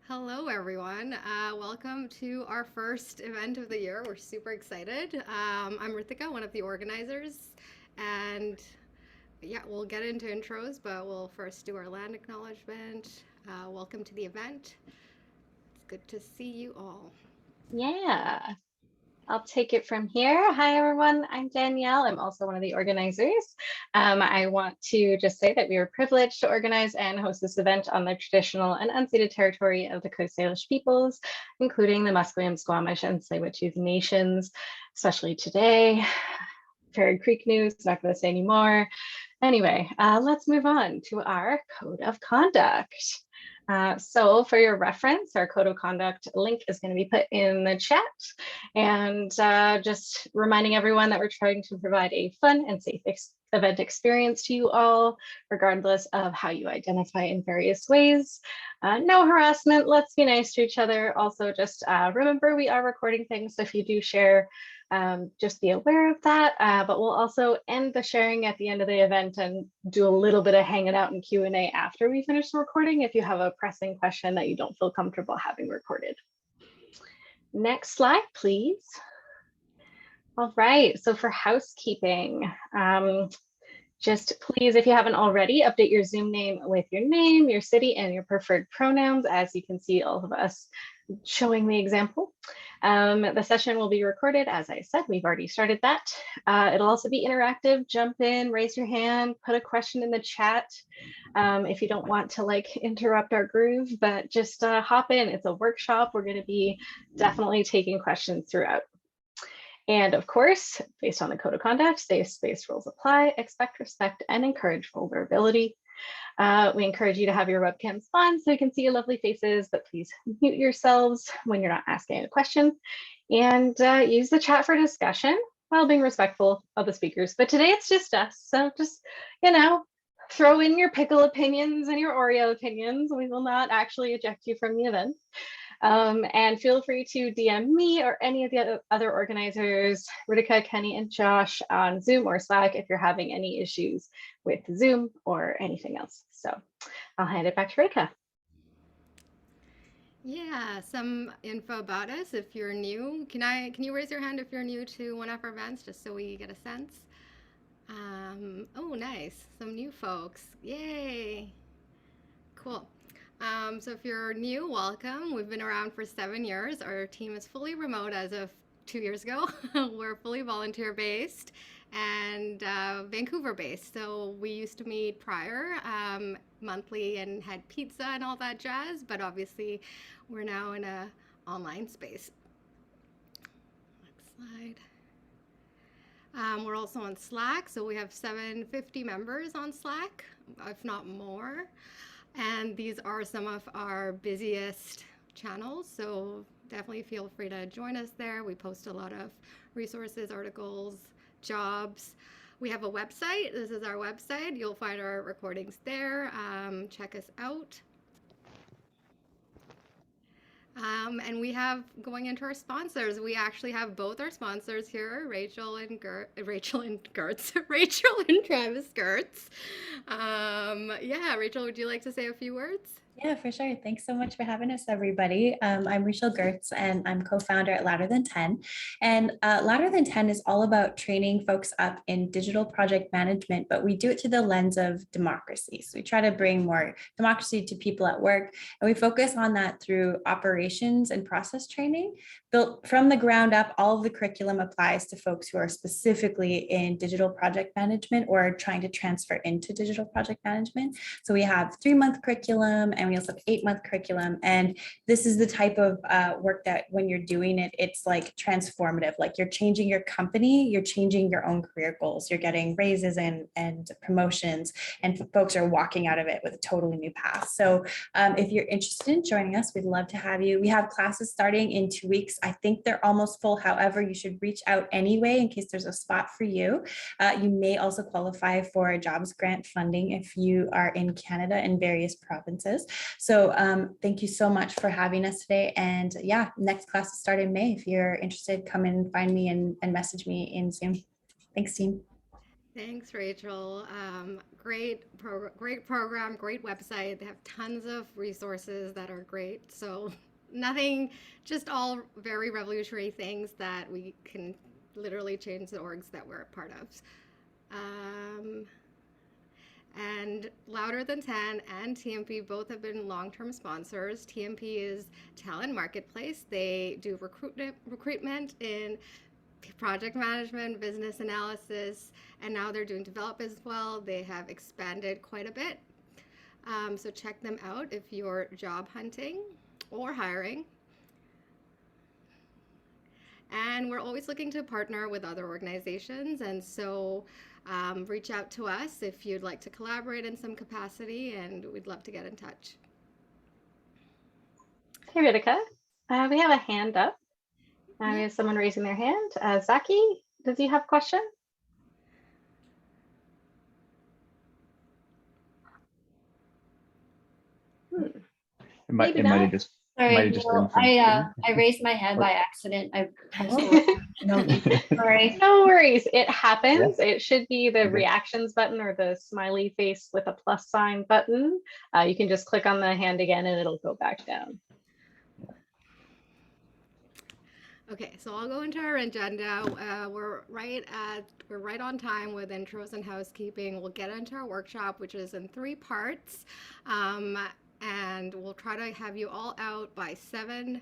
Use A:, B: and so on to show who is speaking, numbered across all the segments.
A: Hello, everyone. Welcome to our first event of the year. We're super excited. I'm Rithika, one of the organizers, and yeah, we'll get into intros, but we'll first do our land acknowledgement. Welcome to the event. It's good to see you all.
B: Yeah, I'll take it from here. Hi, everyone. I'm Danielle. I'm also one of the organizers. I want to just say that we are privileged to organize and host this event on the traditional and unceded territory of the Coast Salish peoples, including the Musqueam, Squamish, and Tsleil-Waututh nations, especially today. Fairy Creek news, not going to say anymore. Anyway, let's move on to our code of conduct. So for your reference, our code of conduct link is going to be put in the chat. And just reminding everyone that we're trying to provide a fun and safe event experience to you all, regardless of how you identify in various ways. No harassment, let's be nice to each other. Also, just remember we are recording things, so if you do share, just be aware of that. But we'll also end the sharing at the end of the event and do a little bit of hanging out and Q&A after we finish the recording if you have a pressing question that you don't feel comfortable having recorded. Next slide, please. All right, so for housekeeping, just please, if you haven't already, update your Zoom name with your name, your city, and your preferred pronouns. As you can see, all of us showing the example. The session will be recorded. As I said, we've already started that. It'll also be interactive. Jump in, raise your hand, put a question in the chat if you don't want to interrupt our groove, but just hop in. It's a workshop. We're going to be definitely taking questions throughout. And of course, based on the code of conduct, safe space rules apply, expect respect, and encourage vulnerability. We encourage you to have your webcams on so we can see your lovely faces, but please mute yourselves when you're not asking a question. And use the chat for discussion while being respectful of the speakers. But today it's just us, so just, throw in your pickle opinions and your Oreo opinions. We will not actually eject you from the event. And feel free to DM me or any of the other organizers, Ritika, Kenny, and Josh on Zoom or Slack if you're having any issues with Zoom or anything else. So I'll hand it back to Ritika.
A: Yeah, some info about us. If you're new, can you raise your hand if you're new to one of our events, just so we get a sense? Oh, nice. Some new folks. Yay. Cool. So if you're new, welcome. We've been around for 7 years. Our team is fully remote as of 2 years ago. We're fully volunteer based and Vancouver based. So we used to meet prior monthly and had pizza and all that jazz, but obviously we're now in a online space. Next slide. We're also on Slack, so we have 750 members on Slack, if not more. And these are some of our busiest channels, so definitely feel free to join us there. We post a lot of resources, articles, jobs. We have a website. This is our website. You'll find our recordings there. Check us out. And we have, going into our sponsors, we actually have both our sponsors here, Rachel and Gertz, Rachel and Travis Gertz. Yeah, Rachel, would you like to say a few words?
C: Yeah, for sure. Thanks so much for having us, everybody. I'm Rachel Gertz, and I'm co-founder at Louder Than 10. And Louder Than 10 is all about training folks up in digital project management, but we do it through the lens of democracy. So we try to bring more democracy to people at work, and we focus on that through operations and process training. Built from the ground up, all of the curriculum applies to folks who are specifically in digital project management or trying to transfer into digital project management. So we have 3-month curriculum, and we also have 8-month curriculum. And this is the type of work that when you're doing it, it's like transformative. Like you're changing your company, you're changing your own career goals. You're getting raises and promotions, and folks are walking out of it with a totally new path. So if you're interested in joining us, we'd love to have you. We have classes starting in 2 weeks. I think they're almost full. However, you should reach out anyway in case there's a spot for you. You may also qualify for a jobs grant funding if you are in Canada in various provinces. So thank you so much for having us today. And yeah, next class will start in May. If you're interested, come in and find me and message me in Zoom. Thanks, team.
A: Thanks, Rachel. Great program, great website. They have tons of resources that are great. So nothing, just all very revolutionary things that we can literally change the orgs that we're a part of. Um, and Louder Than 10 and TMP both have been long-term sponsors. TMP is Talent Marketplace. They do recruitment in project management, business analysis, and now they're doing develop as well. They have expanded quite a bit. So check them out if you're job hunting or hiring. And we're always looking to partner with other organizations. And so reach out to us if you'd like to collaborate in some capacity, and we'd love to get in touch.
B: Hey, Ritika, we have a hand up. We have someone raising their hand. Zaki, does he have a question?
D: It might
B: Maybe
D: have
B: not.
D: just
E: Sorry,
D: been
E: no,
D: from
E: I raised my hand by accident. I pressed the wrong button. Sorry.
B: No worries. It happens.
D: Yeah.
B: It should be the
D: Okay.
B: reactions button or the smiley face with a plus sign button. You can just click on the hand again and it'll go back down.
A: Okay, so I'll go into our agenda. We're right on time with intros and housekeeping. We'll get into our workshop, which is in 3 parts, and we'll try to have you all out by 7.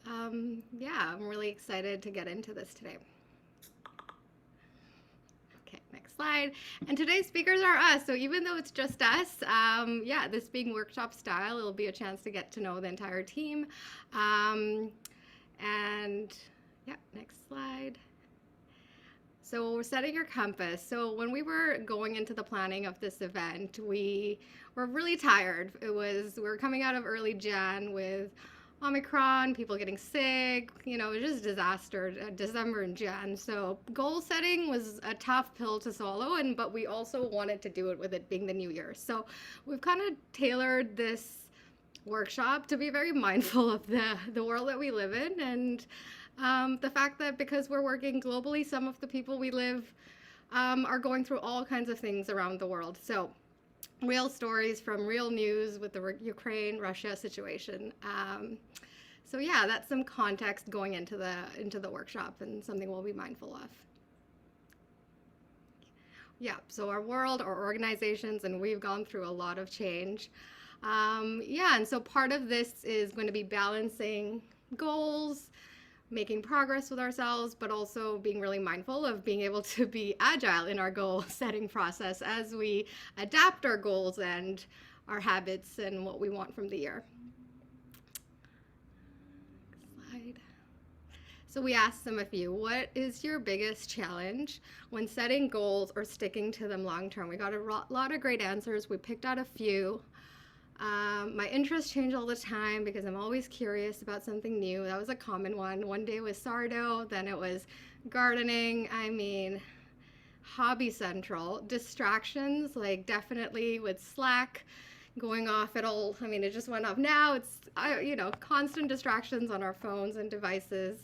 A: Yeah, I'm really excited to get into this today. Okay, next slide. And today's speakers are us. So even though it's just us, yeah, this being workshop style, it'll be a chance to get to know the entire team. And yeah, next slide. So we're setting your compass. So when we were going into the planning of this event, we were really tired. We were coming out of early Jan with Omicron, people getting sick, you know, it was just disaster, December and Jan. So goal setting was a tough pill to swallow, but we also wanted to do it with it being the new year. So we've kind of tailored this workshop to be very mindful of the world that we live in, and the fact that because we're working globally, some of the people we live are going through all kinds of things around the world. So real stories from real news with the Ukraine-Russia situation. So yeah, that's some context going into the workshop and something we'll be mindful of. Yeah, so our world, our organizations, and we've gone through a lot of change. Yeah, and so part of this is going to be balancing goals, making progress with ourselves, but also being really mindful of being able to be agile in our goal setting process as we adapt our goals and our habits and what we want from the year. Next slide. So we asked some of you, what is your biggest challenge when setting goals or sticking to them long term? We got a lot of great answers. We picked out a few. My interests change all the time because I'm always curious about something new. That was a common one. One day was sourdough, then it was gardening. I mean, hobby central. Distractions, like definitely with Slack going off at all. I mean, it just went off now. It's, you know, constant distractions on our phones and devices.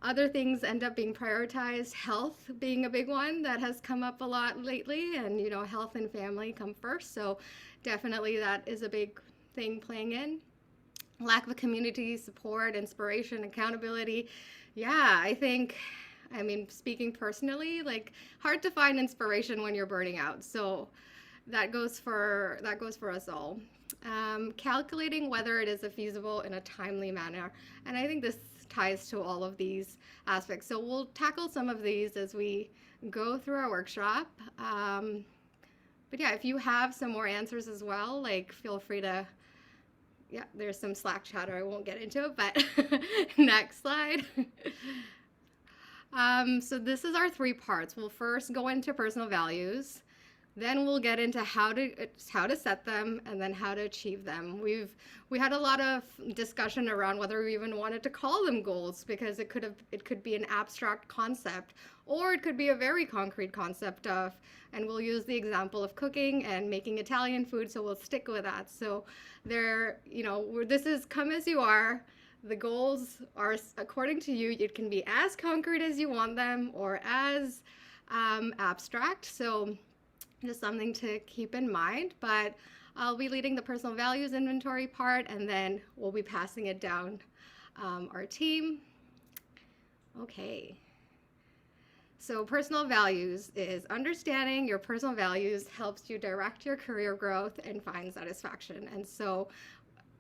A: Other things end up being prioritized. Health being a big one that has come up a lot lately, and you know, health and family come first. So definitely that is a big thing playing in. Lack of community support, inspiration, accountability. Yeah, I mean, speaking personally, like hard to find inspiration when you're burning out. So that goes for us all. Calculating whether it is feasible in a timely manner. And I think this ties to all of these aspects. So we'll tackle some of these as we go through our workshop. But yeah, if you have some more answers as well, like feel free to, yeah, there's some Slack chatter. I won't get into it, but next slide. So this is our 3 parts. We'll first go into personal values. Then we'll get into how to set them and then how to achieve them. We had a lot of discussion around whether we even wanted to call them goals, because it could be an abstract concept, or it could be a very concrete concept of, and we'll use the example of cooking and making Italian food, so we'll stick with that. So there, you know, this is come as you are. The goals are according to you. It can be as concrete as you want them, or as abstract, so just something to keep in mind. But I'll be leading the personal values inventory part, and then we'll be passing it down our team. Okay. So personal values is understanding your personal values helps you direct your career growth and find satisfaction. And so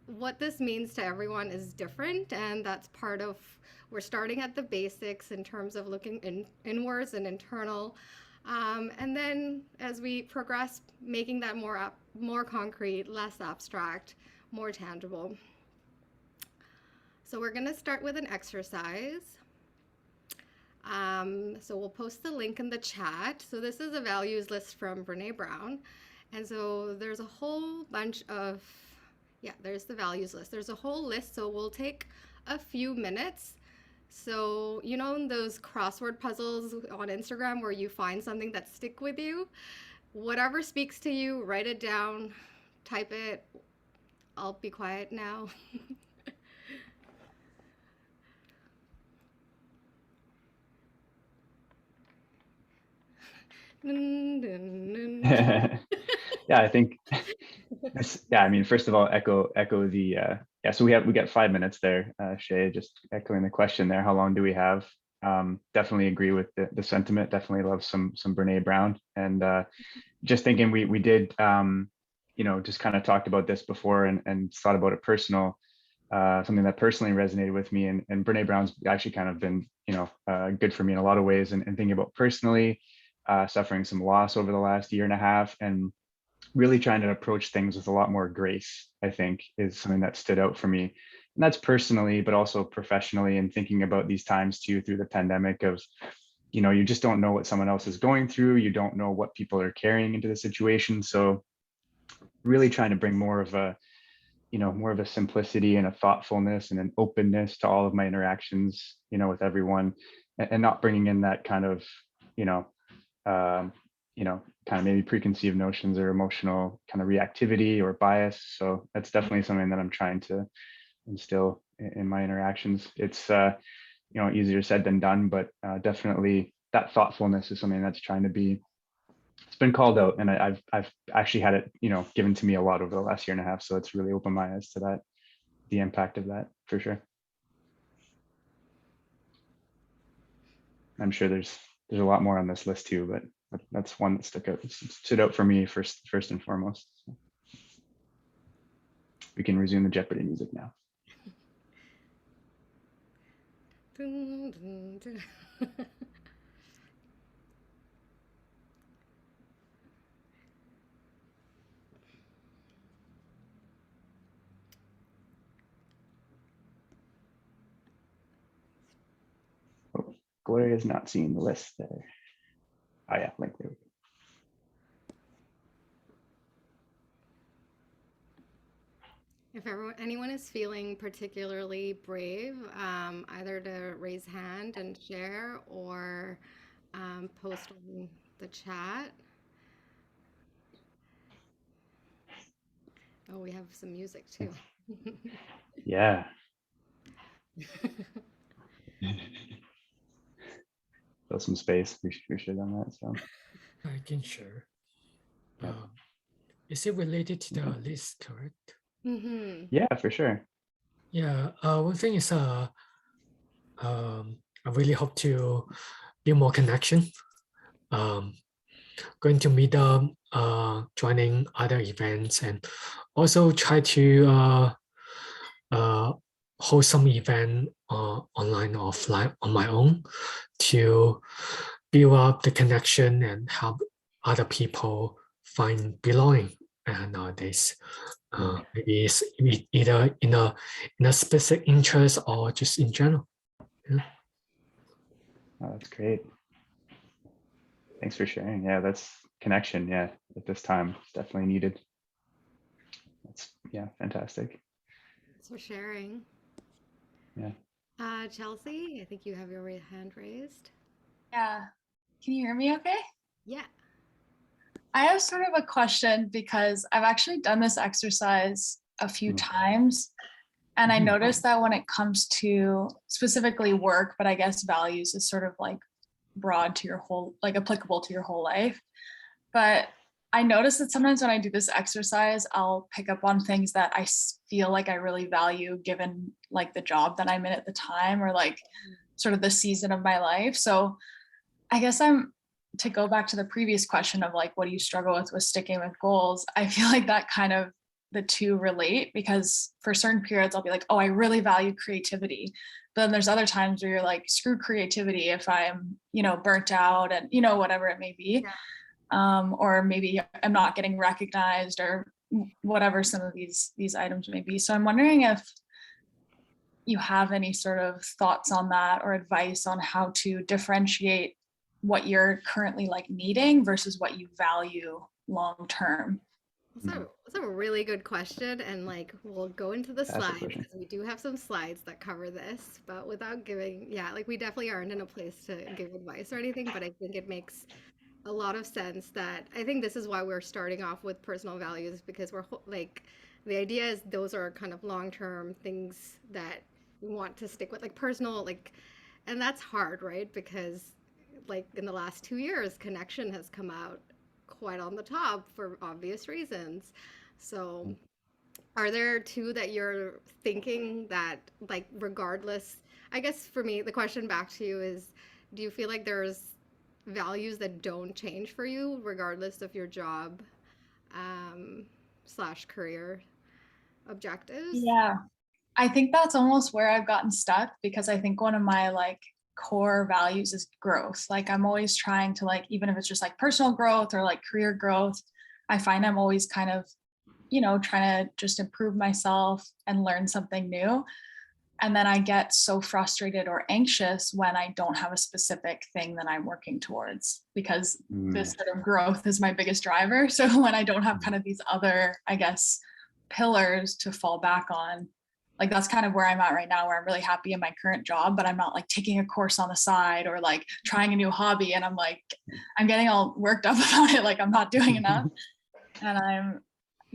A: what this means to everyone is different, and that's part of we're starting at the basics in terms of looking inwards and internal, and then as we progress, making that more concrete, less abstract, more tangible. So we're going to start with an exercise. So we'll post the link in the chat. So this is a values list from Brene Brown, and so there's a whole bunch of there's the values list. There's a whole list, so we'll take a few minutes. So, you know, those crossword puzzles on Instagram where you find something that stick with you? Whatever speaks to you, write it down, type it. I'll be quiet now.
D: Yeah, I think I mean, first of all, echo the so we got 5 minutes there, Shay, just echoing the question there, how long do we have? Definitely agree with the sentiment, definitely love some Brene Brown, and just thinking we did just kind of talked about this before and thought about it personal, something that personally resonated with me, and Brene Brown's actually kind of been good for me in a lot of ways, and thinking about personally suffering some loss over the last year and a half, and really trying to approach things with a lot more grace, I think, is something that stood out for me. And that's personally, but also professionally, and thinking about these times too, through the pandemic of, you just don't know what someone else is going through. You don't know what people are carrying into the situation. So really trying to bring more of a simplicity and a thoughtfulness and an openness to all of my interactions, with everyone, and not bringing in that kind of, kind of maybe preconceived notions or emotional kind of reactivity or bias. So that's definitely something that I'm trying to instill in my interactions. It's easier said than done, but definitely that thoughtfulness is something that's trying to be. It's been called out, and I've actually had it given to me a lot over the last year and a half. So it's really opened my eyes to that, the impact of that, for sure. I'm sure there's a lot more on this list too, but that's one that stood out for me first and foremost. So we can resume the Jeopardy music now. Oh, Gloria's not seeing the list there. Oh yeah, link there.
A: If anyone is feeling particularly brave, either to raise hand and share or post on the chat. Oh, we have some music too.
D: Yeah. Fill some space. We should on that. So
F: I can share.
D: Yeah.
F: Is it related to the list, correct?
A: Mm-hmm.
D: Yeah, for sure.
F: Yeah. One thing is, I really hope to build more connection. Going to meet up, joining other events, and also try to host some event online or offline on my own to build up the connection and help other people find belonging nowadays. Maybe it's either in a specific interest or just in general. Yeah.
D: Oh, that's great. Thanks for sharing. Yeah, that's connection. Yeah, at this time, it's definitely needed. That's fantastic.
A: Thanks for sharing.
D: Yeah.
A: Chelsea, I think you have your hand raised.
G: Yeah. Can you hear me okay?
A: Yeah.
G: I have sort of a question because I've actually done this exercise a few times. And I noticed that when it comes to specifically work, but I guess values is sort of like broad to your whole, like applicable to your whole life. But I notice that sometimes when I do this exercise, I'll pick up on things that I feel like I really value given like the job that I'm in at the time, or like sort of the season of my life. So I guess to go back to the previous question of like, what do you struggle with sticking with goals? I feel like that kind of the two relate, because for certain periods I'll be like, oh, I really value creativity. But then there's other times where you're like, screw creativity if I'm, burnt out and, whatever it may be. Yeah. Or maybe I'm not getting recognized or whatever some of these items may be. So I'm wondering if you have any sort of thoughts on that or advice on how to differentiate what you're currently like needing versus what you value long term.
A: That's a really good question, and like we'll go into the slides because we do have some slides that cover this, but without giving, like we definitely aren't in a place to give advice or anything, but I think it makes a lot of sense that I think this is why we're starting off with personal values, because we're like, the idea is those are kind of long-term things that we want to stick with, like personal, like, and that's hard, right? Because like in the last 2 years, connection has come out quite on the top for obvious reasons. So are there two that you're thinking that like regardless, I guess for me the question back to you is, do you feel like there's values that don't change for you regardless of your job / career objectives?
G: Yeah, I think that's almost where I've gotten stuck, because I think one of my like core values is growth. Like I'm always trying to, like, even if it's just like personal growth or like career growth, I find I'm always kind of, trying to just improve myself and learn something new. And then I get so frustrated or anxious when I don't have a specific thing that I'm working towards, because this sort of growth is my biggest driver. So when I don't have kind of these other, I guess, pillars to fall back on, like that's kind of where I'm at right now, where I'm really happy in my current job, but I'm not like taking a course on the side or like trying a new hobby. And I'm like, I'm getting all worked up about it. Like I'm not doing enough. And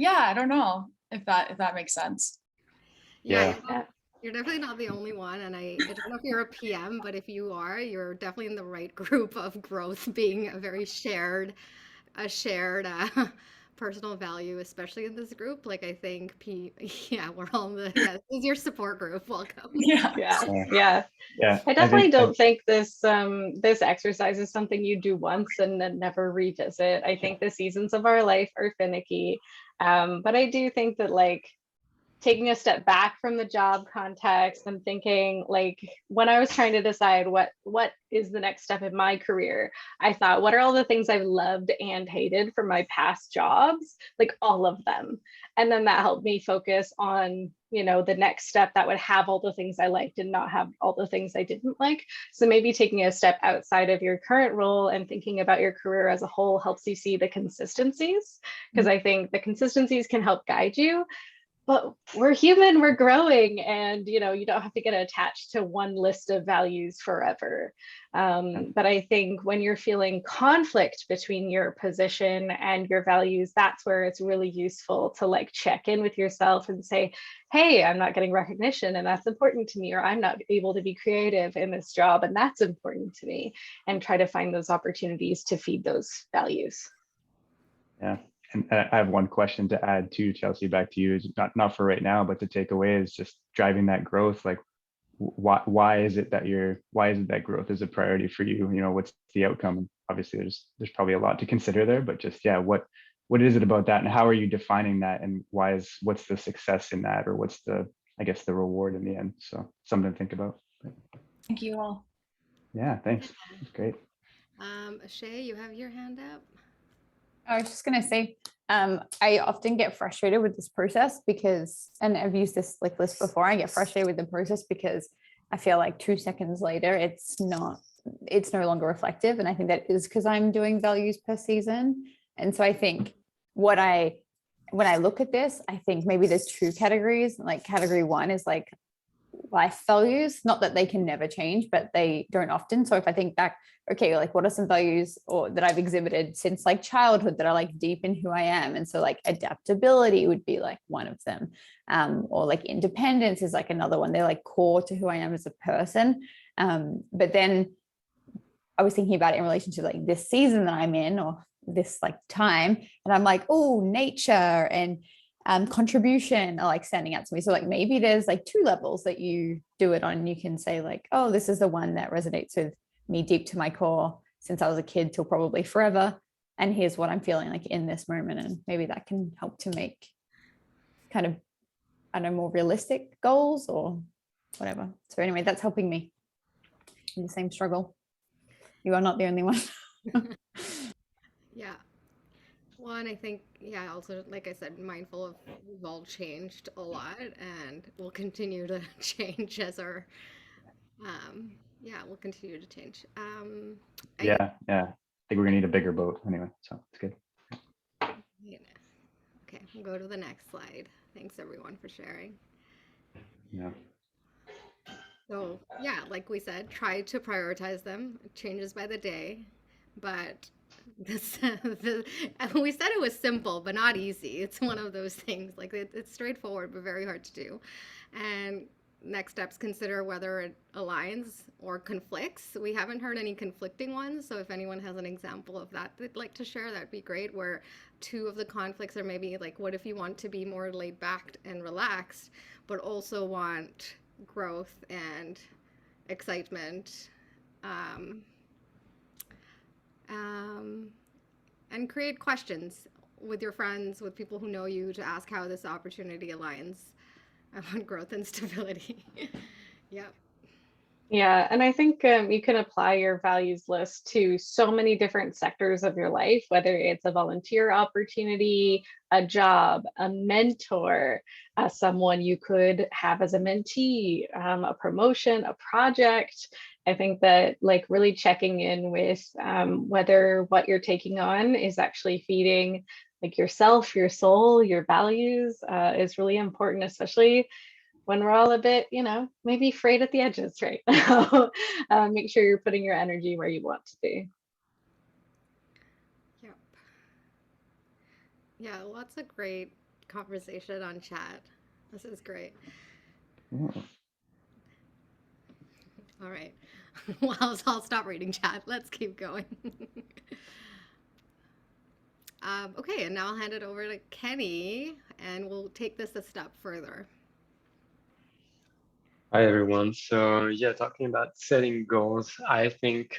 G: I don't know if that makes sense.
A: Yeah. You're definitely not the only one. And I don't know if you're a PM, but if you are, you're definitely in the right group of growth being a very shared personal value, especially in this group. Like I think we're all this is your support group. Welcome.
B: Yeah. I definitely don't think this exercise is something you do once and then never revisit. I think the seasons of our life are finicky. But I do think that like taking a step back from the job context and thinking, like, when I was trying to decide what is the next step in my career, I thought, what are all the things I've loved and hated from my past jobs? Like all of them. And then that helped me focus on, the next step that would have all the things I liked and not have all the things I didn't like. So maybe taking a step outside of your current role and thinking about your career as a whole helps you see the consistencies, because I think the consistencies can help guide you. But we're human, we're growing, and you don't have to get attached to one list of values forever. But I think when you're feeling conflict between your position and your values, that's where it's really useful to like check in with yourself and say, hey, I'm not getting recognition and that's important to me, or I'm not able to be creative in this job and that's important to me, and try to find those opportunities to feed those values.
D: Yeah. And I have one question to add too, Chelsea, back to you, is not for right now, but to take away is just driving that growth. Like, why is it that growth is a priority for you? What's the outcome? And obviously there's probably a lot to consider there, but just, what is it about that? And how are you defining that? And what's the success in that? Or what's the reward in the end? So something to think about.
G: Thank you all.
D: Yeah, thanks. That's great.
A: Shay, you have your hand up.
H: I was just going to say, I often get frustrated with this process because, and I've used this like list before, I get frustrated with the process because I feel like 2 seconds later, it's no longer reflective. And I think that is because I'm doing values per season. And so I think when I look at this, I think maybe there's 2 categories. Like category 1 is like life values, not that they can never change, but they don't often. So if I think back, okay, like what are some values or that I've exhibited since like childhood that are like deep in who I am? And so like adaptability would be like one of them, or like independence is like another one. They're like core to who I am as a person. But then I was thinking about it in relation to like this season that I'm in, or this like time, and I'm like, oh, nature and contribution are like standing out to me. So like maybe there's like 2 levels that you do it on. You can say like, oh, this is the one that resonates with me deep to my core since I was a kid till probably forever, and here's what I'm feeling like in this moment. And maybe that can help to make kind of, I don't know, more realistic goals or whatever. So anyway, that's helping me in the same struggle. You are not the only one.
A: Yeah. Well, and I think, yeah, also, like I said, mindful of we've all changed a lot and we'll continue to change as our, yeah, we'll continue to change.
D: Yeah, yeah. I think we're gonna need a bigger boat anyway, so it's good.
A: Yeah. Okay, we'll go to the next slide. Thanks everyone for sharing.
D: Yeah.
A: So, yeah, like we said, try to prioritize them. It changes by the day, but we said it was simple, but not easy. It's one of those things. Like it's straightforward, but very hard to do. And next steps, consider whether it aligns or conflicts. We haven't heard any conflicting ones, so if anyone has an example of that they'd like to share, that'd be great. Where 2 of the conflicts are maybe like, what if you want to be more laid back and relaxed, but also want growth and excitement, and create questions with your friends, with people who know you, to ask how this opportunity aligns. I want growth and stability. Yep.
B: Yeah, and I think you can apply your values list to so many different sectors of your life, whether it's a volunteer opportunity, a job, a mentor, someone you could have as a mentee, a promotion, a project. I think that like really checking in with whether what you're taking on is actually feeding like yourself, your soul, your values is really important, especially when we're all a bit, maybe frayed at the edges right now. Make sure you're putting your energy where you want to be.
A: Yep. Yeah, lots of great conversation on chat. This is great.
D: Ooh.
A: All right. Well, I'll stop reading chat. Let's keep going. Okay, and now I'll hand it over to Kenny, and we'll take this a step further.
I: Hi, everyone. So yeah, talking about setting goals, I think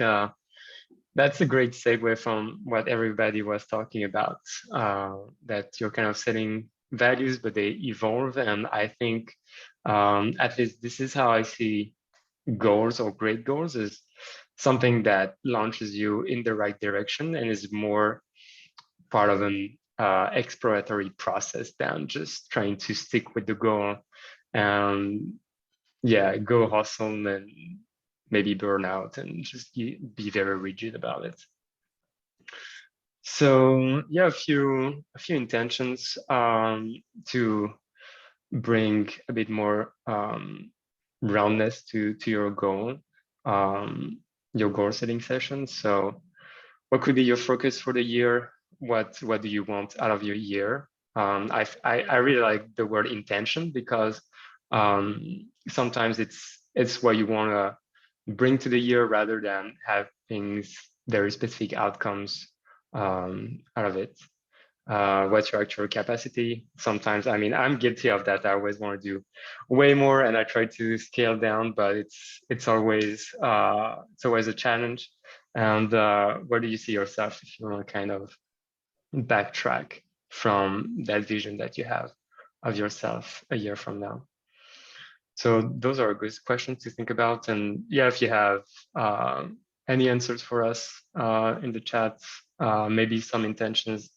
I: that's a great segue from what everybody was talking about, that you're kind of setting values, but they evolve. And I think at least this is how I see goals, or great goals, is something that launches you in the right direction and is more part of an exploratory process than just trying to stick with the goal and yeah, go hustle and maybe burn out and just be very rigid about it. So yeah, a few intentions to bring a bit more roundness to your goal setting session. So what could be your focus for the year? What do you want out of your year? I really like the word intention, because sometimes it's what you want to bring to the year rather than have things very specific outcomes out of it. What's your actual capacity? Sometimes, I mean, I'm guilty of that. I always want to do way more, and I try to scale down, but it's always a challenge. And where do you see yourself if you want to kind of backtrack from that vision that you have of yourself a year from now? So those are good questions to think about. And yeah, if you have any answers for us in the chat, maybe some intentions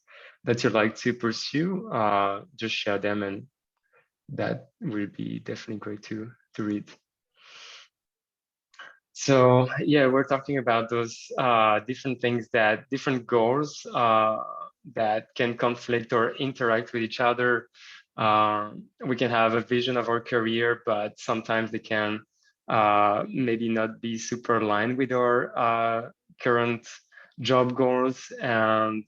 I: that you'd like to pursue, just share them, and that will be definitely great to read. So yeah, we're talking about those different goals that can conflict or interact with each other. We can have a vision of our career, but sometimes they can maybe not be super aligned with our current job goals, and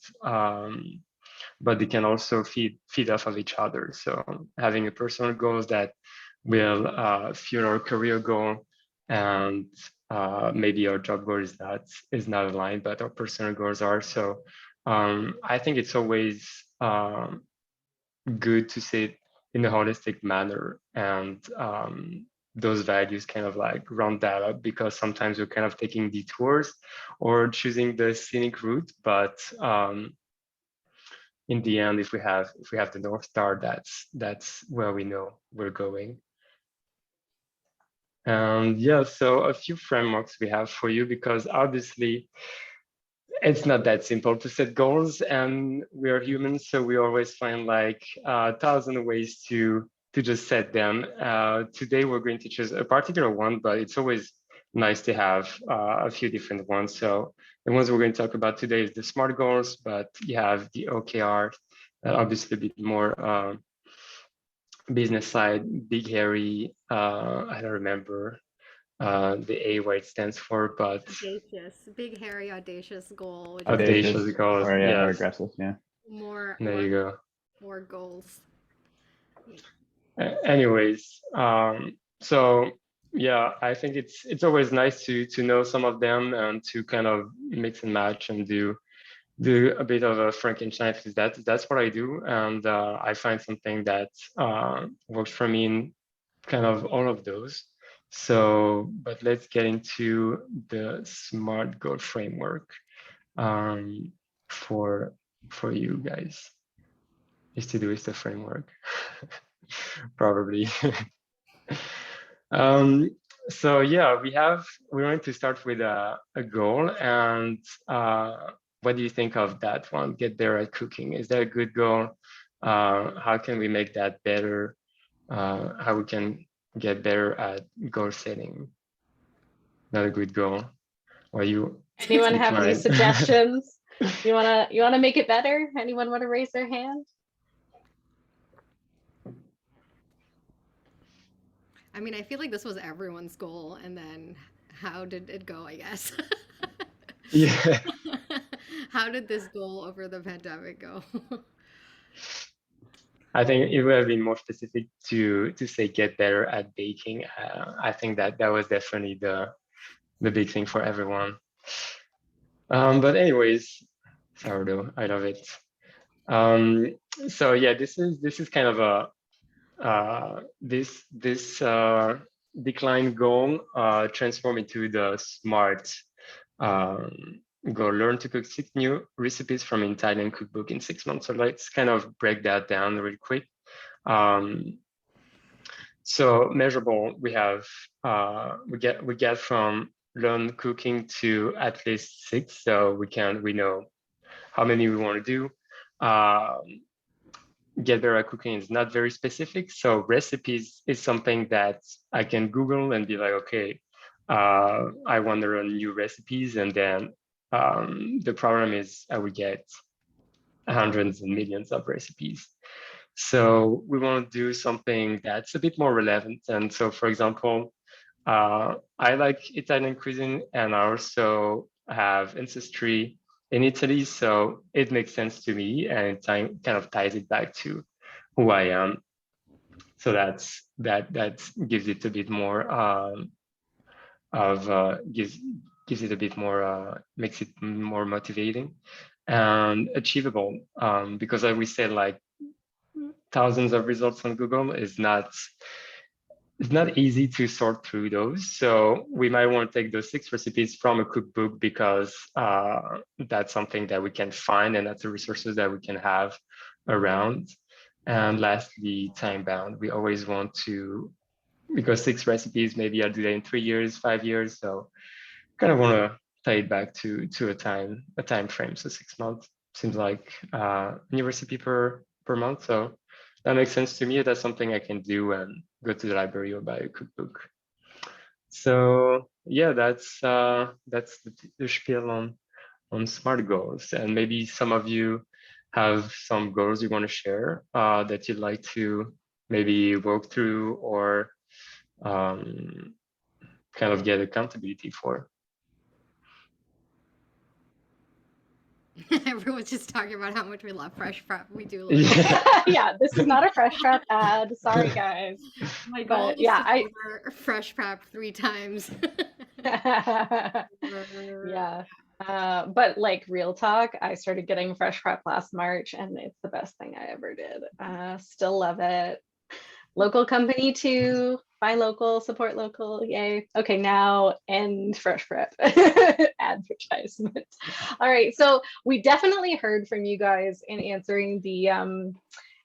I: but they can also feed off of each other. So having a personal goals that will fuel our career goal, and maybe our job goal is not aligned, but our personal goals are. So I think it's always good to say it in a holistic manner, and those values kind of like round that up, because sometimes we're kind of taking detours or choosing the scenic route, but in the end, if we have the North Star, that's where we know we're going. And yeah, so a few frameworks we have for you, because obviously it's not that simple to set goals, and we are humans, so we always find like 1,000 ways to just set them. Today we're going to choose a particular one, but it's always nice to have a few different ones. So the ones we're going to talk about today is the SMART goals, but you have the OKR, obviously a bit more business side, big hairy, I don't remember the A what it stands for, but
A: Audacious, big, hairy, audacious goal. Which is
I: audacious goals.
D: or
I: Yes.
D: aggressive. Yeah.
I: There you go.
A: More goals.
I: Anyways, so yeah, I think it's always nice to know some of them and to kind of mix and match and do a bit of a Frankenstein, because that's what I do, and I find something that works for me in kind of all of those. So, but let's get into the SMART goal framework for you guys. Is to do is the framework, probably. So yeah, we're going to start with a goal, and what do you think of that one? Get better at cooking. Is that a good goal? How can we make that better? How we can get better at goal setting? Not a good goal. Or you?
B: Anyone have any suggestions? You wanna make it better? Anyone want to raise their hand?
A: I mean, I feel like this was everyone's goal, and then how did it go, I guess?
I: Yeah.
A: How did this goal over the pandemic go?
I: I think it would have been more specific to say get better at baking. I think that was definitely the big thing for everyone. But anyways, sourdough, I love it. So yeah, this is kind of a this decline goal transform into the SMART goal. Learn to cook 6 new recipes from an Italian cookbook in 6 months. So let's kind of break that down really quick. So measurable, we have we get from learn cooking to at least 6. So we know how many we want to do. Get better at cooking is not very specific. So recipes is something that I can Google and be like, okay, I want to learn new recipes, and then the problem is I would get hundreds and millions of recipes. So we want to do something that's a bit more relevant. And so, for example, I like Italian cuisine, and I also have ancestry in Italy. So it makes sense to me, and it kind of ties it back to who I am. So that gives it a bit more gives it a bit more, makes it more motivating and achievable, because as we said, like thousands of results on Google is not easy to sort through those. So we might want to take those 6 recipes from a cookbook, because that's something that we can find, and that's the resources that we can have around. And lastly, time bound. We always want to, because 6 recipes, maybe I'll do that in 3 years, 5 years. So kind of want to tie it back to a time frame. So 6 months seems like a new recipe per month. So that makes sense to me. That's something I can do and go to the library or buy a cookbook. So yeah, that's the spiel on SMART goals. And maybe some of you have some goals you want to share that you'd like to maybe work through or kind of get accountability for.
A: Everyone's just talking about how much we love Fresh Prep. We do love
B: Yeah, this is not a Fresh Prep ad. Sorry, guys.
A: My goal is to order Fresh Prep 3 times.
B: Yeah. But like real talk, I started getting fresh prep last March and it's the best thing I ever did. Still love it. Local company too. Buy local, support local. Yay. Okay, now end fresh prep advertisement. All right. So we definitely heard from you guys in answering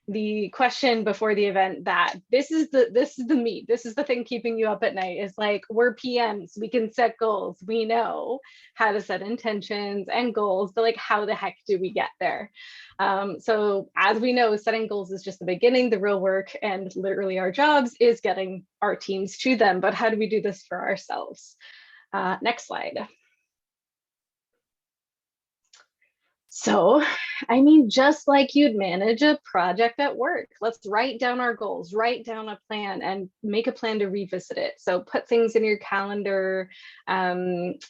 B: the question before the event that this is the meat, this is the thing keeping you up at night, is like, we're PMs, we can set goals, we know how to set intentions and goals, but like how the heck do we get there? So as we know, setting goals is just the beginning. The real work and literally our jobs is getting our teams to them, but how do we do this for ourselves? Next slide. So, I mean, just like you'd manage a project at work, let's write down our goals, write down a plan and make a plan to revisit it. So put things in your calendar and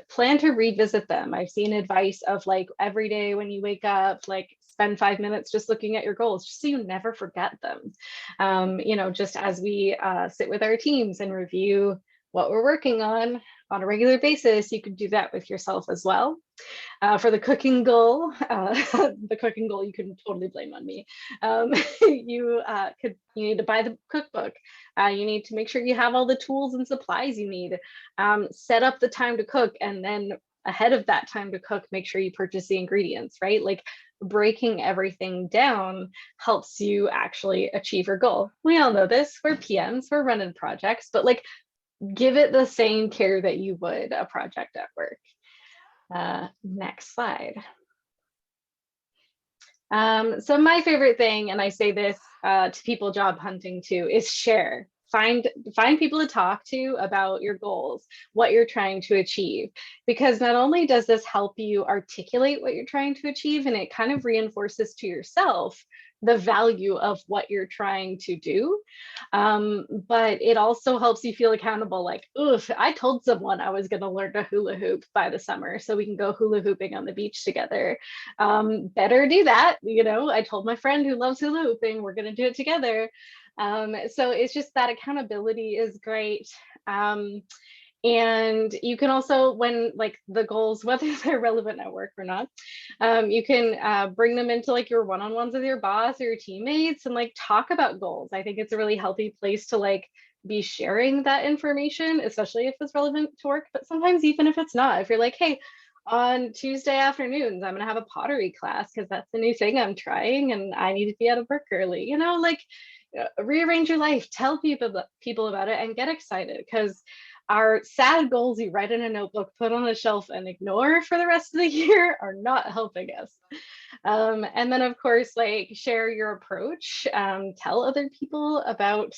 B: plan to revisit them. I've seen advice of like every day when you wake up, like spend 5 minutes just looking at your goals, just so you never forget them. You know, just as we sit with our teams and review what we're working on a regular basis, you could do that with yourself as well. For the cooking goal, you can totally blame on me. You need to buy the cookbook. You need to make sure you have all the tools and supplies you need. Set up the time to cook, and then ahead of that time to cook, make sure you purchase the ingredients, right? Like breaking everything down helps you actually achieve your goal. We all know this, we're PMs, we're running projects, but like give it the same care that you would a project at work. Next slide. So my favorite thing, and I say this to people job hunting too, is share. Find people to talk to about your goals, what you're trying to achieve, because not only does this help you articulate what you're trying to achieve, and it kind of reinforces to yourself the value of what you're trying to do, but it also helps you feel accountable. Like, oof, I told someone I was going to learn to hula hoop by the summer so we can go hula hooping on the beach together. Better do that. You know, I told my friend who loves hula hooping, we're going to do it together. So it's just that accountability is great. And you can also, when like the goals, whether they're relevant at work or not, you can bring them into like your one-on-ones with your boss or your teammates and like talk about goals. I think it's a really healthy place to like be sharing that information, especially if it's relevant to work, but sometimes even if it's not, if you're like, hey, on Tuesday afternoons, I'm gonna have a pottery class because that's the new thing I'm trying and I need to be out of work early, you know, like rearrange your life, tell people about it and get excited, because our sad goals you write in a notebook, put on a shelf and ignore for the rest of the year are not helping us. And then of course, like share your approach, tell other people about,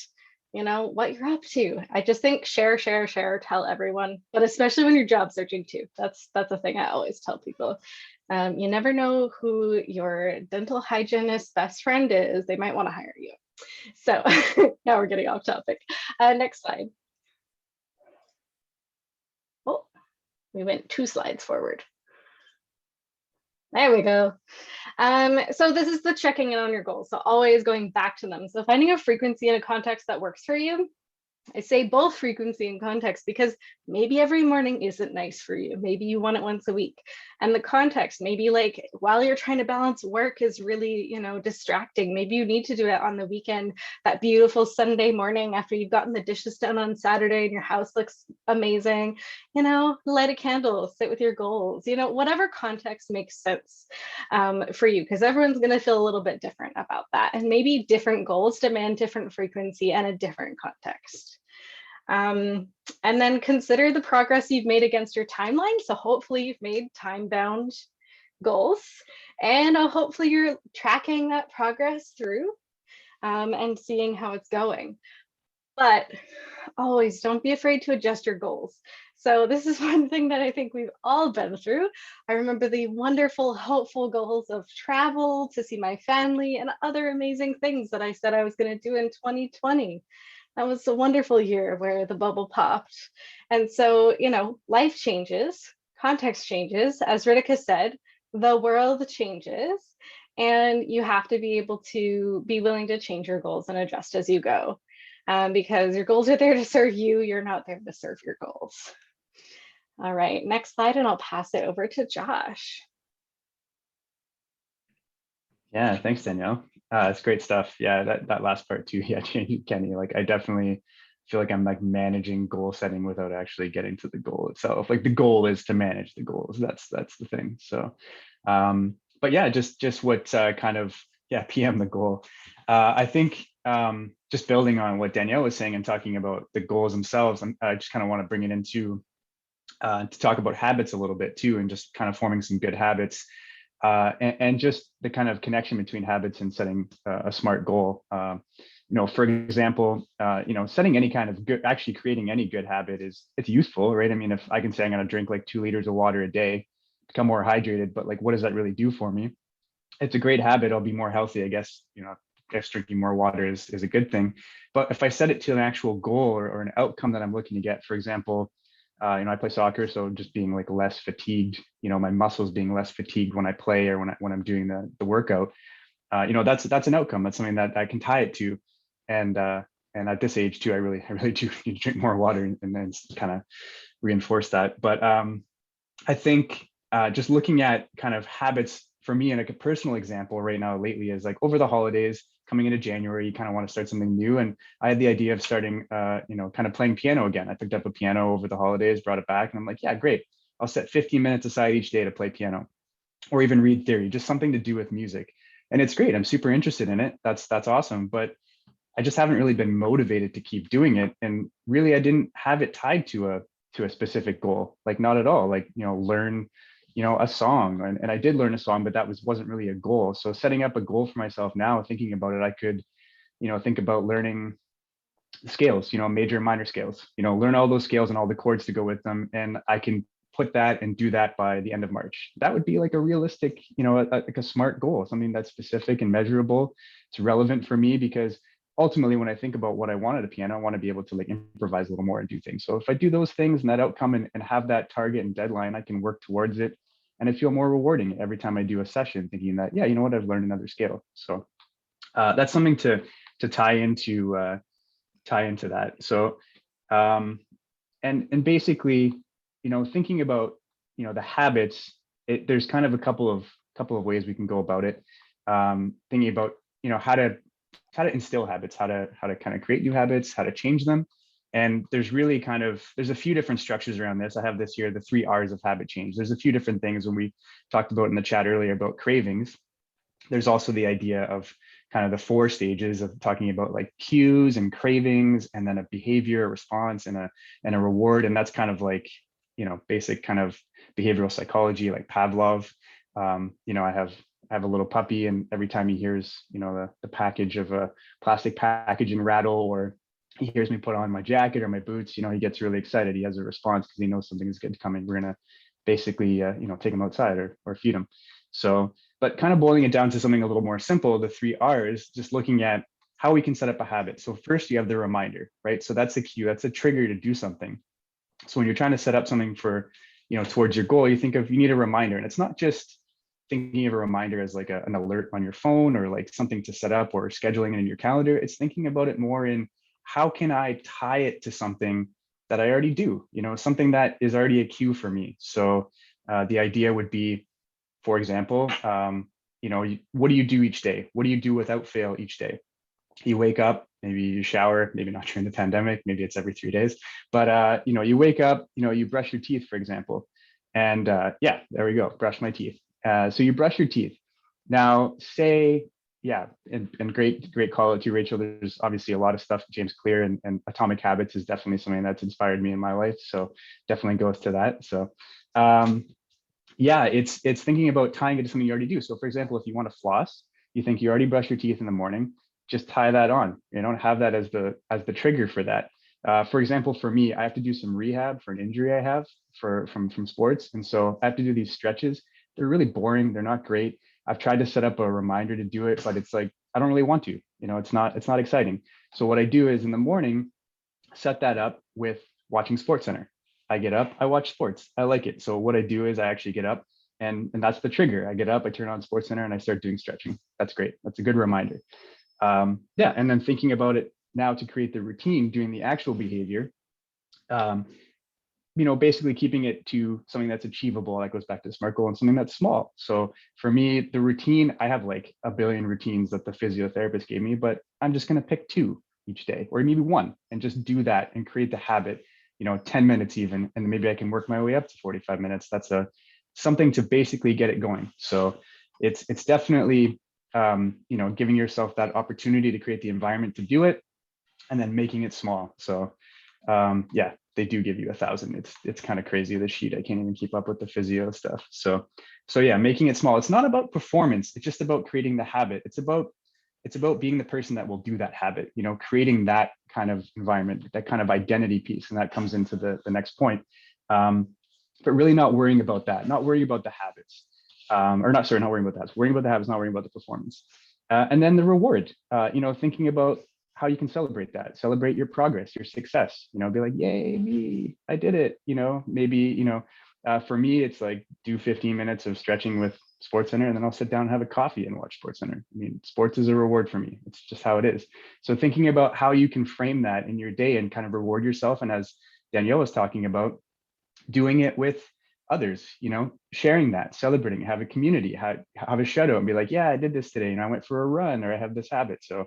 B: you know, what you're up to. I just think share, tell everyone, but especially when you're job searching too. That's a thing I always tell people. You never know who your dental hygienist's best friend is. They might want to hire you. So now we're getting off topic. Next slide. Oh, we went 2 slides forward. There we go. So this is the checking in on your goals. So always going back to them. So finding a frequency and a context that works for you. I say both frequency and context because maybe every morning isn't nice for you. Maybe you want it once a week. And the context, maybe like while you're trying to balance work is really, you know, distracting. Maybe you need to do it on the weekend, that beautiful Sunday morning after you've gotten the dishes done on Saturday and your house looks amazing. You know, light a candle, sit with your goals, you know, whatever context makes sense for you, because everyone's going to feel a little bit different about that. And maybe different goals demand different frequency and a different context. And then consider the progress you've made against your timeline. So hopefully you've made time-bound goals, and hopefully you're tracking that progress through and seeing how it's going. But always don't be afraid to adjust your goals. So this is one thing that I think we've all been through. I remember the wonderful, hopeful goals of travel, to see my family, and other amazing things that I said I was going to do in 2020. That was a wonderful year where the bubble popped. And so, you know, life changes, context changes. As Ritika said, the world changes, and you have to be able to be willing to change your goals and adjust as you go. because your goals are there to serve you. You're not there to serve your goals. All right, next slide, and I'll pass it over to Josh.
D: Yeah, thanks, Danielle. It's great stuff. Yeah, that last part too. Yeah, Kenny, like I definitely feel like I'm like managing goal setting without actually getting to the goal itself. Like the goal is to manage the goals. That's the thing. So, but yeah, just what kind of, yeah, PM the goal. I think just building on what Danielle was saying and talking about the goals themselves, I just kind of want to bring it into to talk about habits a little bit too, and just kind of forming some good habits. And just the kind of connection between habits and setting a smart goal. For example, setting any kind of good, actually creating any good habit it's useful, right? I mean, if I can say I'm going to drink like 2 liters of water a day, become more hydrated, but like, what does that really do for me? It's a great habit. I'll be more healthy, I guess. I guess drinking more water is a good thing. But if I set it to an actual goal or an outcome that I'm looking to get, for example, I play soccer, so just being like less fatigued, my muscles being less fatigued when I play or when I'm doing the workout, that's an outcome. That's something that I can tie it to, and at this age too, I really do need to drink more water and then kind of reinforce that. But I think just looking at kind of habits for me, and like a personal example right now lately is like over the holidays, coming into January, you kind of want to start something new. And I had the idea of starting, kind of playing piano again. I picked up a piano over the holidays, brought it back, and I'm like, yeah, great. I'll set 15 minutes aside each day to play piano or even read theory, just something to do with music. And it's great. I'm super interested in it. That's awesome. But I just haven't really been motivated to keep doing it. And really, I didn't have it tied to a specific goal, like not at all. Like, learn a song, and I did learn a song, but that wasn't really a goal. So setting up a goal for myself now, thinking about it, I could think about learning scales, major and minor scales, learn all those scales and all the chords to go with them, and I can put that and do that by the end of March. That would be like a realistic, like a smart goal, something that's specific and measurable. It's relevant for me because ultimately when I think about what I want at a piano, I want to be able to like improvise a little more and do things. So if I do those things and that outcome and have that target and deadline, I can work towards it. And I feel more rewarding every time I do a session, thinking that, yeah, you know what, I've learned another scale. So that's something to tie into that. So and basically, thinking about the habits, there's kind of a couple of ways we can go about it. Thinking about how to instill habits, how to kind of create new habits, how to change them. And there's really there's a few different structures around this. I have this here, the 3 R's of habit change. There's a few different things when we talked about in the chat earlier about cravings. There's also the idea of kind of the 4 stages of talking about like cues and cravings, and then a behavior, a response, and a reward. And that's kind of like, basic kind of behavioral psychology, like Pavlov. I have a little puppy, and every time he hears, the package of a plastic packaging rattle, or he hears me put on my jacket or my boots, he gets really excited. He has a response because he knows something is good coming. We're gonna basically, take him outside or feed him. So, but kind of boiling it down to something a little more simple, the 3 R's, just looking at how we can set up a habit. So first you have the reminder, right? So that's the cue, that's a trigger to do something. So when you're trying to set up something for, towards your goal, you need a reminder. And it's not just thinking of a reminder as like an alert on your phone or like something to set up or scheduling it in your calendar. It's thinking about it more in how can I tie it to something that I already do, something that is already a cue for me. So the idea would be, for example, what do you do each day? What do you do without fail each day? You wake up, maybe you shower, maybe not during the pandemic, maybe it's every 3 days, but you wake up, you brush your teeth, for example. And yeah, there we go, brush my teeth. So you brush your teeth. Now say, yeah, and great call out to Rachel. There's obviously a lot of stuff, James Clear and Atomic Habits is definitely something that's inspired me in my life. So definitely goes to that. So yeah, it's thinking about tying it to something you already do. So for example, if you want to floss, you think you already brush your teeth in the morning, just tie that on. Have that as the trigger for that. For example, for me, I have to do some rehab for an injury I have from sports. And so I have to do these stretches. They're really boring. They're not great. I've tried to set up a reminder to do it, but it's like, I don't really want to, it's not exciting. So what I do is in the morning, set that up with watching SportsCenter. I get up, I watch sports. I like it. So what I do is I actually get up and that's the trigger. I get up, I turn on SportsCenter and I start doing stretching. That's great. That's a good reminder. Yeah. And then thinking about it now to create the routine doing the actual behavior, basically keeping it to something that's achievable. That goes back to SMART goal, and something that's small. So for me, the routine, I have like a billion routines that the physiotherapist gave me, but I'm just going to pick 2 each day, or maybe 1, and just do that and create the habit, 10 minutes even, and maybe I can work my way up to 45 minutes. That's something to basically get it going. So it's definitely, giving yourself that opportunity to create the environment to do it, and then making it small. So yeah, they do give you 1,000. It's kind of crazy, the sheet. I can't even keep up with the physio stuff. So yeah, making it small. It's not about performance. It's just about creating the habit. It's about being the person that will do that habit, creating that kind of environment, that kind of identity piece. And that comes into the next point. But really not worrying about that, not worrying about the habits. Not worrying about that. Worrying about the habits, not worrying about the performance. And then the reward, thinking about how you can celebrate that, celebrate your progress, your success, be like, yay, me, I did it. Maybe, for me, it's like do 15 minutes of stretching with SportsCenter, and then I'll sit down and have a coffee and watch SportsCenter. I mean, sports is a reward for me. It's just how it is. So thinking about how you can frame that in your day and kind of reward yourself. And as Danielle was talking about, doing it with others, sharing that, celebrating, have a community, have a shout out and be like, yeah, I did this today, I went for a run, or I have this habit. So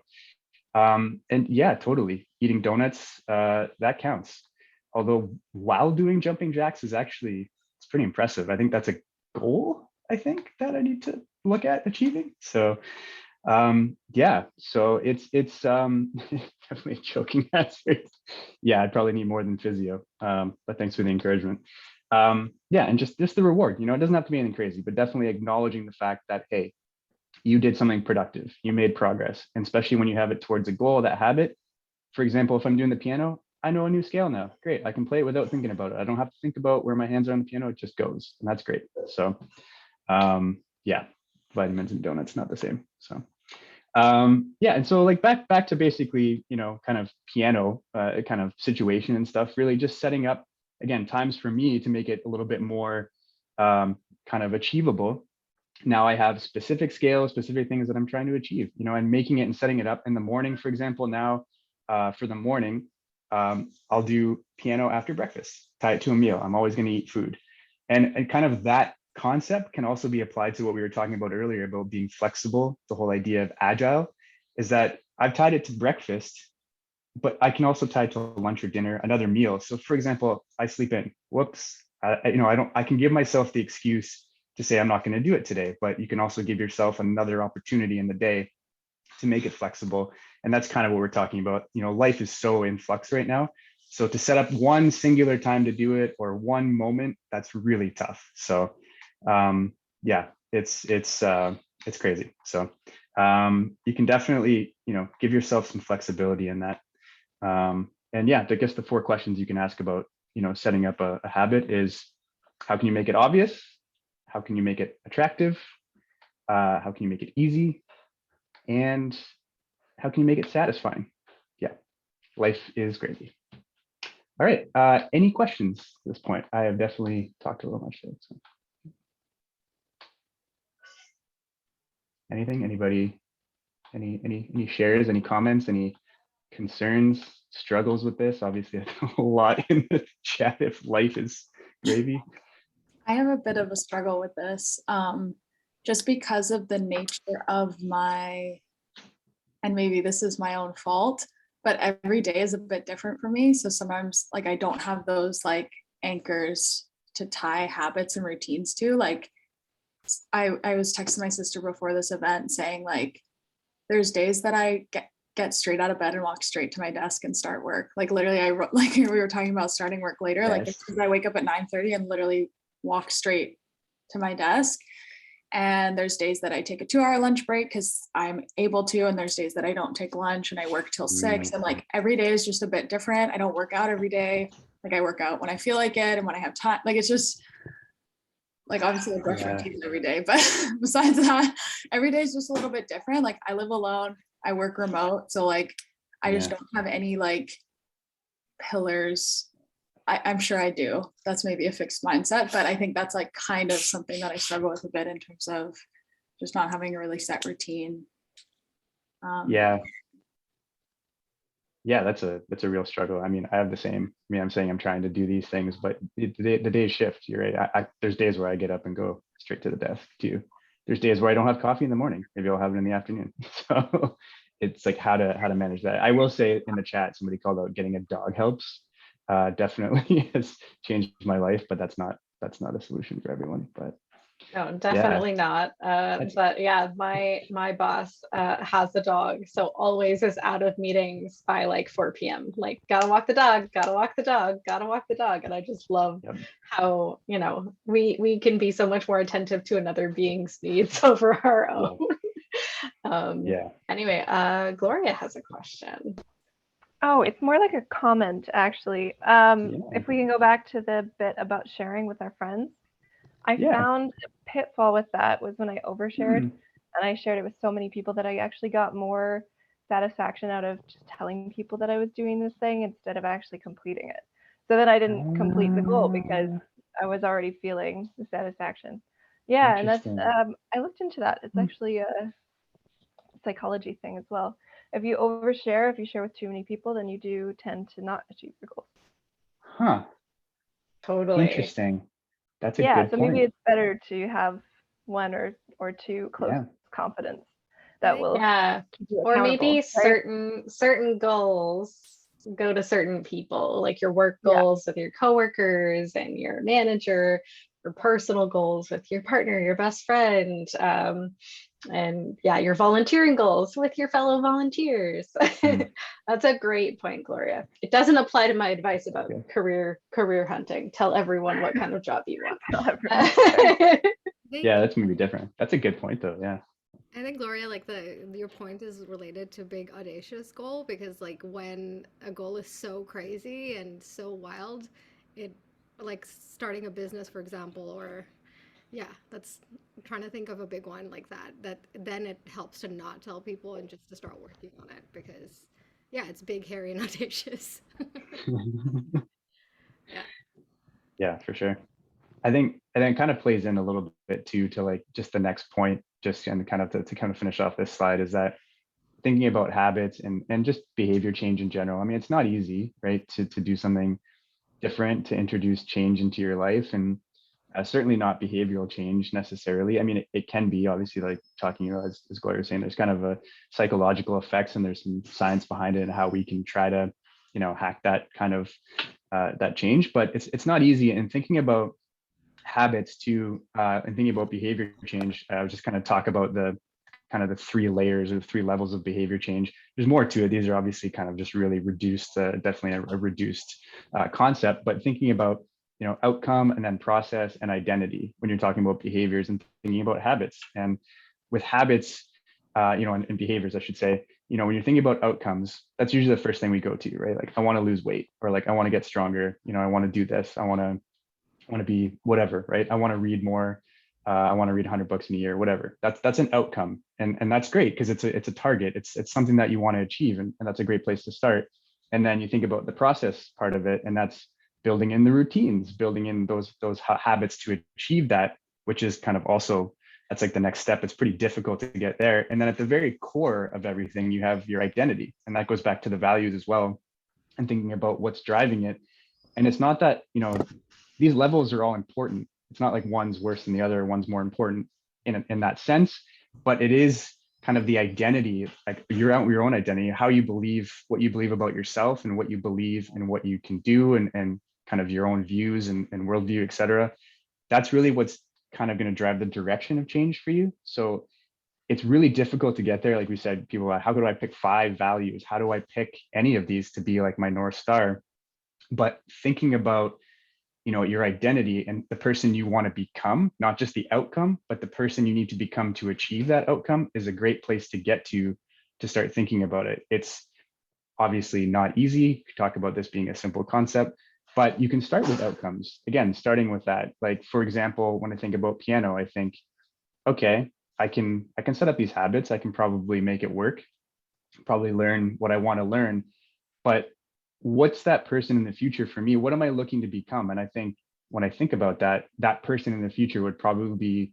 D: and yeah, totally. Eating donuts, that counts. Although while doing jumping jacks it's pretty impressive. I think that's a goal, I think, that I need to look at achieving. So yeah, so it's definitely a joking answer. Yeah, I'd probably need more than physio. But thanks for the encouragement. Yeah, and just the reward, it doesn't have to be anything crazy, but definitely acknowledging the fact that, hey, you did something productive, you made progress. And especially when you have it towards a goal, that habit. For example, if I'm doing the piano, I know a new scale now. Great, I can play it without thinking about it. I don't have to think about where my hands are on the piano, it just goes, and that's great. So yeah, vitamins and donuts, not the same. So yeah, and so like back to basically, kind of piano kind of situation and stuff, really just setting up, again, times for me to make it a little bit more kind of achievable. Now I have specific scales, specific things that I'm trying to achieve, and making it and setting it up in the morning. For example, now for the morning, I'll do piano after breakfast, tie it to a meal. I'm always going to eat food. And kind of that concept can also be applied to what we were talking about earlier about being flexible. The whole idea of agile is that I've tied it to breakfast, but I can also tie it to lunch or dinner, another meal. So for example, I sleep in, whoops, I can give myself the excuse to say I'm not going to do it today, but you can also give yourself another opportunity in the day to make it flexible. And that's kind of what we're talking about. Life is so in flux right now. So to set up one singular time to do it, or one moment, that's really tough. So yeah, it's crazy. So you can definitely, give yourself some flexibility in that. And yeah, I guess the 4 questions you can ask about, setting up a habit is, how can you make it obvious? How can you make it attractive? How can you make it easy? And how can you make it satisfying? Yeah, life is crazy. All right, any questions at this point? I have definitely talked a little much today. So. Anything, anybody, any shares, any comments, any concerns, struggles with this? Obviously, a lot in the chat if life is gravy.
G: I have a bit of a struggle with this, just because of the nature of and maybe this is my own fault, but every day is a bit different for me. So sometimes like I don't have those like anchors to tie habits and routines to. Like I was texting my sister before this event saying like, there's days that I get straight out of bed and walk straight to my desk and start work. Like literally like we were talking about starting work later, yes. Like I wake up at 9:30 and literally walk straight to my desk. And there's days that I take a 2-hour lunch break because I'm able to, and there's days that I don't take lunch and I work till 6. And like every day is just a bit different. I don't work out every day. Like I work out when I feel like it and when I have time. Like it's just like obviously I brush my teeth every day, but besides that, every day is just a little bit different. Like I live alone, I work remote, so like I just don't have any like pillars. I'm sure I do. That's maybe a fixed mindset, but I think that's like kind of something that I struggle with a bit in terms of just not having a really set routine.
D: Yeah. Yeah, that's a real struggle. I mean, I have the same. I mean, I'm saying I'm trying to do these things, but the days shift. You're right. There's days where I get up and go straight to the desk too. There's days where I don't have coffee in the morning. Maybe I'll have it in the afternoon. So it's like how to manage that. I will say in the chat, somebody called out getting a dog helps. Definitely has changed my life, but that's not a solution for everyone. But
B: No,
D: yeah,
B: definitely not. But yeah, my boss has a dog, so always is out of meetings by like 4 p.m. Like, gotta walk the dog, gotta walk the dog, gotta walk the dog. And I just love
D: yep.
B: how, we can be so much more attentive to another being's needs over our own.
D: Yeah.
B: Anyway, Gloria has a question.
J: Oh, it's more like a comment, actually. If we can go back to the bit about sharing with our friends, I found a pitfall with that was when I overshared and I shared it with so many people that I actually got more satisfaction out of just telling people that I was doing this thing instead of actually completing it. So then I didn't complete the goal because I was already feeling the satisfaction. Yeah, and that's I looked into that. It's actually a psychology thing as well. If you overshare, if you share with too many people, then you do tend to not achieve your goals.
D: Huh.
B: Totally.
D: Interesting. That's a good
J: so
D: point.
J: maybe it's better to have one or two close confidence that will keep you
B: or maybe
J: right?
B: certain goals go to certain people, like your work goals with your coworkers and your manager, your personal goals with your partner, your best friend, and your volunteering goals with your fellow volunteers. That's a great point, Gloria. It doesn't apply to my advice about career hunting. Tell everyone what kind of job you want.
J: Tell everyone.
D: Yeah, that's maybe different. That's a good point though. Yeah.
A: I think, Gloria, like your point is related to big audacious goal, because like when a goal is so crazy and so wild, it, like starting a business, for example, or that's, I'm trying to think of a big one like that then it helps to not tell people and just to start working on it, because it's big, hairy, and audacious.
D: Yeah, for sure. I think, and then kind of plays in a little bit too to like just the next point, just and kind of to kind of finish off this slide, is that thinking about habits and just behavior change in general. I mean, it's not easy, right, to do something different, to introduce change into your life, and certainly not behavioral change necessarily. I mean, it can be, obviously, like talking, as Gloria was saying, there's kind of a psychological effects and there's some science behind it and how we can try to, hack that kind of that change. But it's not easy. And thinking about habits too, and thinking about behavior change, I was just kind of talk about the kind of the 3 layers or 3 levels of behavior change. There's more to it. These are obviously kind of just really reduced, definitely a reduced concept, but thinking about, outcome and then process and identity when you're talking about behaviors and thinking about habits. And with habits, and behaviors, I should say, when you're thinking about outcomes, that's usually the first thing we go to, right? Like, I want to lose weight, or like, I want to get stronger, I want to do this, I want to be whatever, right? I want to read more. I want to read 100 books in a year, whatever. That's an outcome, and that's great because it's a target. It's something that you want to achieve, and that's a great place to start. And then you think about the process part of it, and that's building in the routines, building in those habits to achieve that, which is kind of also, that's like the next step. It's pretty difficult to get there. And then at the very core of everything, you have your identity, and that goes back to the values as well, and thinking about what's driving it. And it's not that, these levels are all important. It's not like one's worse than the other, one's more important in that sense, but it is kind of the identity, like your own identity, how you believe, what you believe about yourself, and what you believe and what you can do, and kind of your own views and worldview, et cetera. That's really what's kind of going to drive the direction of change for you. So it's really difficult to get there. Like we said, people are, how do I pick 5 values? How do I pick any of these to be like my North Star? But thinking about, your identity and the person you want to become, not just the outcome, but the person you need to become to achieve that outcome, is a great place to get to start thinking about it. It's obviously not easy. You could talk about this being a simple concept, but you can start with outcomes. Again, starting with that. Like, for example, when I think about piano, I think, okay, I can set up these habits. I can probably make it work, probably learn what I want to learn, but what's that person in the future for me? What am I looking to become? And I think when I think about that, that person in the future would probably be,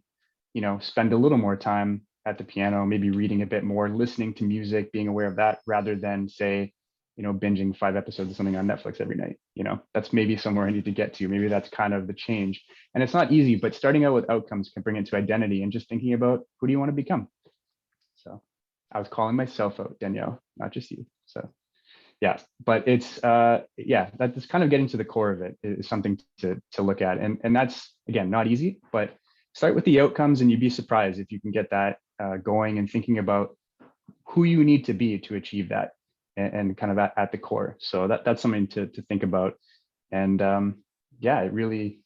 D: spend a little more time at the piano, maybe reading a bit more, listening to music, being aware of that, rather than say, binging 5 episodes of something on Netflix every night. That's maybe somewhere I need to get to. Maybe that's kind of the change. And it's not easy, but starting out with outcomes can bring it to identity and just thinking about who do you want to become. So I was calling myself out, Danielle, not just you. So yeah, but it's that's kind of getting to the core of it is something to look at. And that's, again, not easy, but start with the outcomes and you'd be surprised if you can get that going and thinking about who you need to be to achieve that and kind of at the core. So that's something to think about. And it really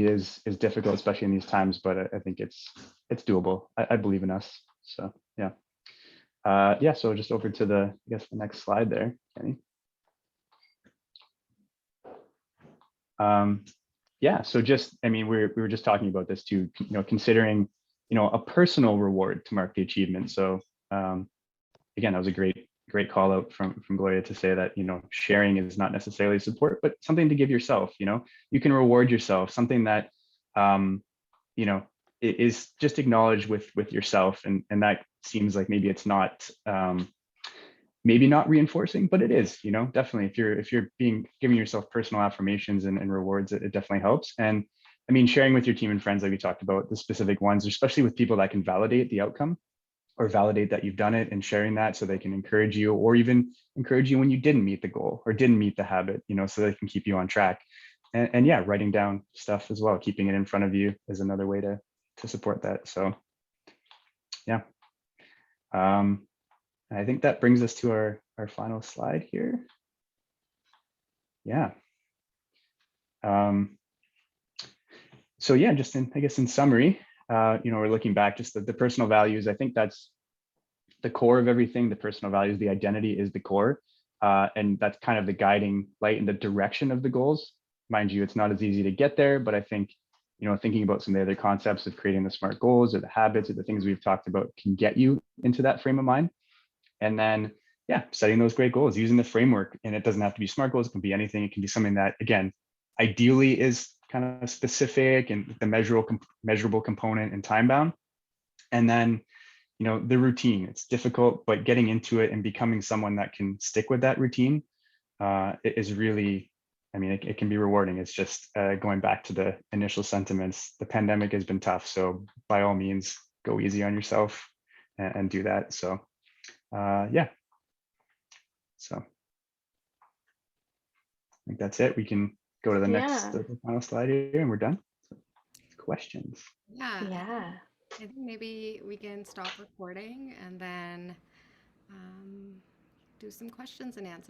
D: is difficult, especially in these times, but I think it's doable. I believe in us. So yeah. So just over to the next slide there, Kenny. So just, we were just talking about this too, considering, a personal reward to mark the achievement. So again, that was a great call out from Gloria to say that, sharing is not necessarily support, but something to give yourself. You can reward yourself, something that, it is just acknowledged with yourself, and that seems like maybe it's not maybe not reinforcing, but it is, definitely if you're giving yourself personal affirmations and rewards, it definitely helps. And sharing with your team and friends, like we talked about, the specific ones, especially with people that can validate the outcome or validate that you've done it, and sharing that so they can encourage you, or even encourage you when you didn't meet the goal or didn't meet the habit, so they can keep you on track. And writing down stuff as well, keeping it in front of you is another way to support that. So yeah. I think that brings us to our final slide here. Yeah. So yeah, just in summary, we're looking back, just the personal values. I think that's the core of everything. The personal values, the identity is the core. And that's kind of the guiding light in the direction of the goals. Mind you, it's not as easy to get there, but I think, thinking about some of the other concepts of creating the SMART goals or the habits or the things we've talked about can get you into that frame of mind. And then, setting those great goals, using the framework, and it doesn't have to be SMART goals. It can be anything. It can be something that, again, ideally is kind of specific and the measurable component and time bound. And then, the routine, it's difficult, but getting into it and becoming someone that can stick with that routine is really, it can be rewarding. It's just going back to the initial sentiments. The pandemic has been tough. So by all means, go easy on yourself and do that. So so I think that's it. We can go to the next, the final slide here, and we're done. So, questions?
A: Yeah. I think maybe we can stop recording and then do some questions and answers.